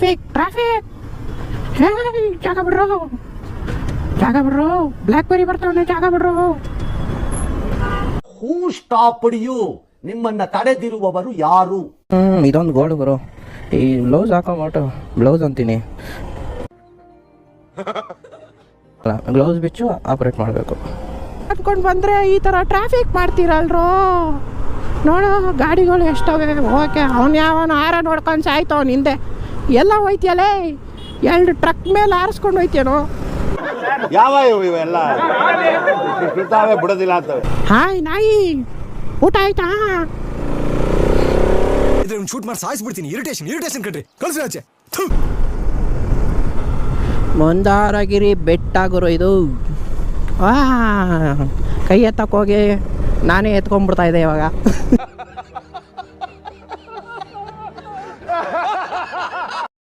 Traffic ಹೇ ಜಾಗ ಬಿಡ್ರು black berry ಬರ್ತಾವನೆ, ಜಾಗ ಬಿಡ್ರು. ಹೂ stopped you? ನಿಮ್ಮನ್ನ ತಡೆದಿರುವವರು ಯಾರು? ಇದೊಂದು ಗೋಲ್ಡ್ ಗುರು. ಈ ಬ್ಲೌಸ್ ಹಾಕೊಂಬಿಟ್ಟು ಬ್ಲೌಸ್ ಅಂತೀನಿ, ಗ್ಲೌಸ್ ಬಿಚ್ಚು ಆಪರೇಟ್ ಮಾಡಬೇಕು ಅಂದ್ಕೊಂಡು ಬಂದರೆ ಈ ಥರ ಟ್ರಾಫಿಕ್ ಮಾಡ್ತೀರಲ್ರೋ. ನೋಡು ಗಾಡಿಗಳು ಎಷ್ಟವೆ. ಓಕೆ, ಅವ್ನು ಯಾವನು ಆರ ನೋಡ್ಕೊಂಡು ಸಾಯ್ತು ಅವ್ನು ಹಿಂದೆ. ಎಲ್ಲ ಹೋಯ್ತಿಯಲ್ಲೇ, 2 ಟ್ರಕ್ ಮೇಲೆ ಆರಿಸ್ಕೊಂಡು ಹೋಯ್ತೇನೋ. ಯಾವ ಇವೆಲ್ಲ ಬಿಡೋದಿಲ್ಲ ಅಂತವೆ. ಹಾಯ್ ನಾಯಿ, ಊಟ ಆಯ್ತಾ? ಶೂಟ್ ಮಾಡಿ ಸಾಯಿಸ್ಬಿಡ್ತೀನಿ. ಇರಿಟೇಷನ್ ಕಣ್ರಿ, ಕಳ್ಸಿ ಆಚೆ. ಮಂದಾರಗಿರಿ ಬೆಟ್ಟ ಗುರು ಇದು. ಕೈ ಎತ್ತಕ್ಕೆ ಹೋಗಿ ನಾನೇ ಎತ್ಕೊಂಡ್ಬಿಡ್ತಾ ಇದ್ದೆ ಇವಾಗ.